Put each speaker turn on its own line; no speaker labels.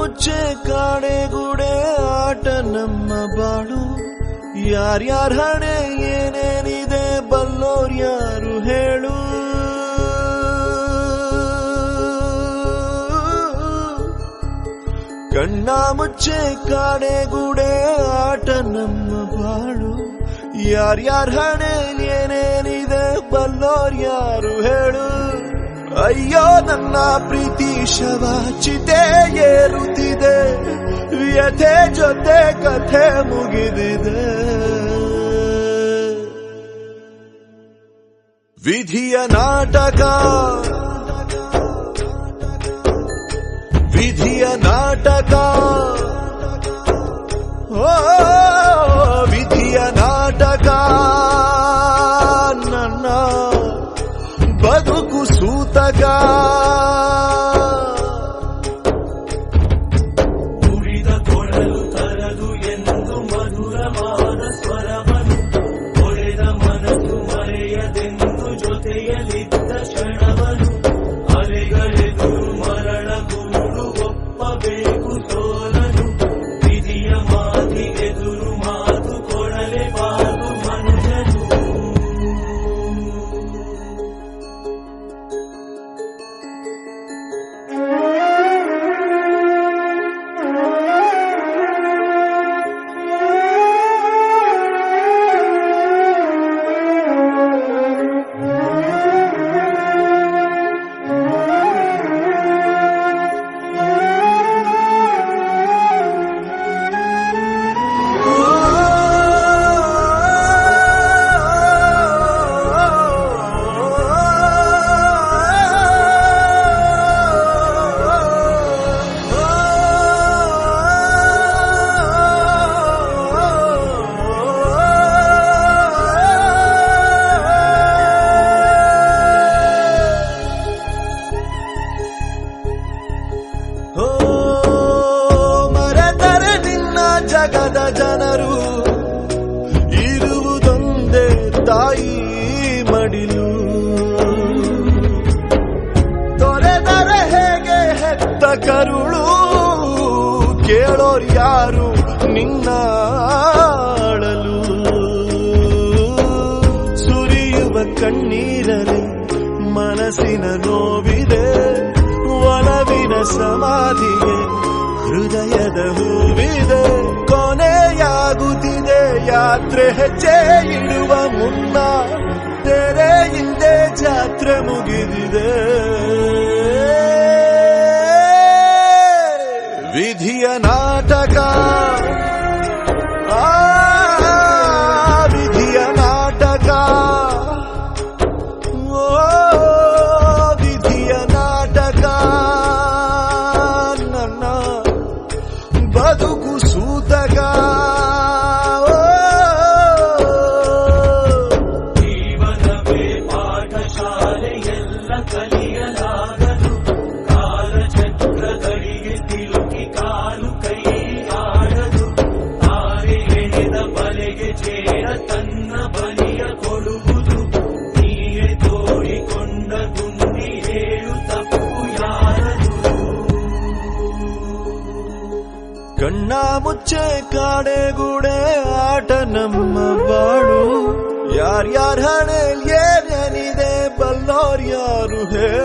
ಮುಚ್ಚೆ ಕಾಡೆಗೂಡೆ ಆಟ ನಮ್ಮ ಬಾಳು. ಯಾರ್ಯಾರ ಹಣೆ ಏನೇನಿದೆ ಬಲ್ಲೋರ್ ಯಾರು ಹೇಳು. ಕಣ್ಣ ಮುಚ್ಚೆ ಕಾಡೆಗೂಡೆ ಆಟ ನಮ್ಮ ಬಾಳು. ಯಾರ್ಯಾರ ಹಣೆ ಏನೇನಿದೆ ಬಲ್ಲೋರ್ ಯಾರು ಹೇಳು. ಅಯ್ಯೋ ನನ್ನ ಪ್ರೀತಿ ಶವ ಚಿತೆ ಏರುತ್ತಿದೆ, ವ್ಯಥೆ ಜೊತೆ ಕಥೆ ಮುಗಿದಿದೆ. ವಿಧಿಯ ನಾಟಕ, ವಿಧಿಯ ನಾಟಕ, ಓ ವಿಧಿಯ ನಾಟಕ. ನನ್ನ ಬದುಕು ಸೂತಕ.
ಉರಿದ ಕೊಳಲು ತರದು ಎಂದು ಮಧುರವಾದ ಸ್ವರವನು, ಹೊರೆದ ಮನಸ್ಸು ಮರೆಯದೆಂದು ಜೊತೆಯಲ್ಲಿದ್ದ ಕ್ಷಣವನು. ಅಲೆಗಳೆದುರು ಮರಳ ಗೂಡು ಒಪ್ಪಬೇಕು ಸೋಲನು. ವಿಧಿಯ ಮಾತಿಗೆದುರು ಮಾತು ಕೊಡಲೇಬಾರದು ಮನುಷ್ಯನು.
ಜಗದ ಜನರು ಇರುವುದೊಂದೇ ತಾಯಿ ಮಡಿಲು. ತೊರೆದರೆ ಹೇಗೆ ಹೆತ್ತ ಕರುಳು, ಕೇಳೋರ್ ಯಾರು ನಿನ್ನ ಅಳಲು. ಸುರಿಯುವ ಕಣ್ಣೀರಲಿ ಮನಸ್ಸಿನ ನೋವಿದೆ, ಒಲವಿನ ಸಮಾಧಿಗೆ ಹೃದಯದ ಹೂವಿದೆ. ಕೊನೆಯಾಗುತ್ತಿದೆ ಯಾತ್ರೆ, ಹೆಜ್ಜೆ ಇಡುವ ಮುನ್ನ ತೆರೆ ಹಿಂದೆ ಜಾತ್ರೆ ಮುಗಿದಿದೆ. ವಿಧಿಯ ನಾಟಕ, ಆ ವಿಧಿಯ ನಾಟಕ, ಓ ವಿಧಿಯ ನಾಟಕ. ನನ್ನ ಬದುಕು ಸೂತಕ.
ಜೀವನವೇ ಪಾಠಶಾಲೆ, ಎಲ್ಲ ಕಲಿಯಲಾಗದು. ಕಾಲಚಕ್ರಗಳಿಗೆ ತಿರುಗಿ ಕಾಲು ಕೈ ಆಡದು. ತಾರೆ ಎಳೆದ ಬಲೆಗೆ ಚೇರ ತನ್ನ ಬಲಿಯ ಕೊಡುವುದು. ನೀಯೇ ತೋಡಿಕೊಂಡ ಗುಂಡಿ ಹೇಳು ತಪ್ಪು ಯಾರದು.
ಕಣ್ಣ ಮುಚ್ಚೆ ಕಾಡೆಗೂಡೆ ಆಟ ನಮ್ಮ ಬಾಳು. ಯಾರ್ಯಾರ ಹಣೆ ಏನೇನಿದೆ ಬಲ್ಲೋರ್ ಯಾರು ಹೇಳು.